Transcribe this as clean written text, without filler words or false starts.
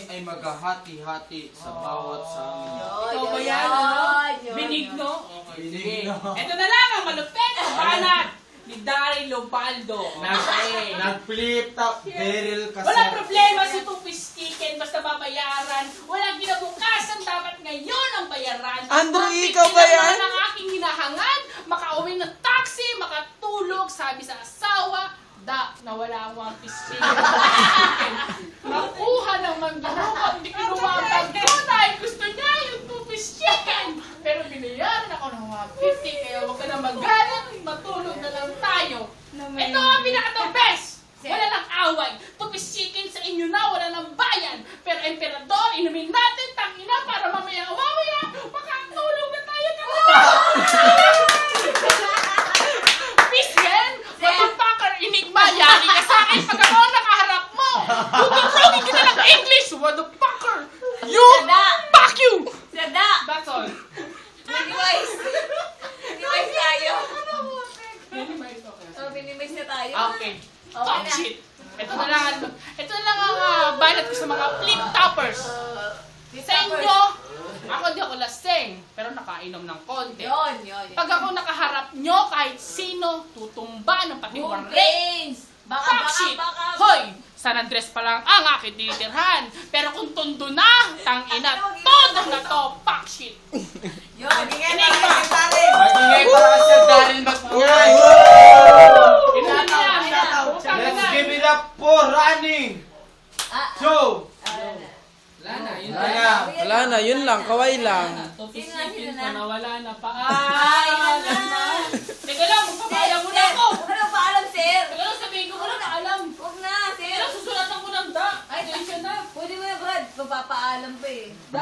ay maghahati-hati sa bawat sa amin. Ikaw ba yan? Ano? Benigno? Okay, sige. Ito na lang ang malupit na banat ni Daryl Lobaldo. Nag-flip top barrel kasi. Walang problema sa tupis chicken, basta babayaran. Walang kinabukasan, dapat ngayon ang bayaran. Andrew, Ang ikaw ba yan? ang aking hinahangad, makauwi ng taxi, makatulog, sabi sa asawa, na wala ang one piece chicken. Nakuha ng manggilukot, hindi kinuha ang pagkunay. Gusto niya yung two-piece chicken. Pero binayaran ako ng 150, kaya huwag ka na magalit, matulog na lang tayo. Ito ang pinaka-the best! Wala nang away. Two-piece chicken sa inyo na, wala nang bayan. Pero emperador, inumin natin, tangina, para mamaya makatulog na tayo. Peace yan! Motherfucker, enigma, yari ka sa akin pag ako nakaharap mo! Tututugin kita ng English, motherfucker! You! Fuck you! Sada! That's all. Minimize! Minimize tayo. Minimize, okay. Oh, minimize na tayo. Okay. Okay Talk na. shit. Ito na lang ang banat ko sa mga flip toppers. Sa inyo, ako di ako lasing, pero nakainom ng konti. Yun. Pag ako nakaharap nyo, kahit sino, tutumba ng pati Boom warre. brains! Fuck shit! Hoy! San Andres pa lang ang aking tinitirhan. Pero kung tondo na, tangina, todo na to, fuck shit! Yun. Magingay para sa Daryl mag-ingay. Let's give it up for running. So, Wala na, yun lang, kaway lang. Sino na? Nawala na pa. Ay, na. Teka lang, magpapaalam muna ako. Huwag ka nang paalam, sir. Teka lang, sabihin ko muna paalam. Huwag na, sir. Teka lang, susulatan ko ng da. Ay, Attention na. pwede mo na, Brad. Magpapaalam pa eh. Da.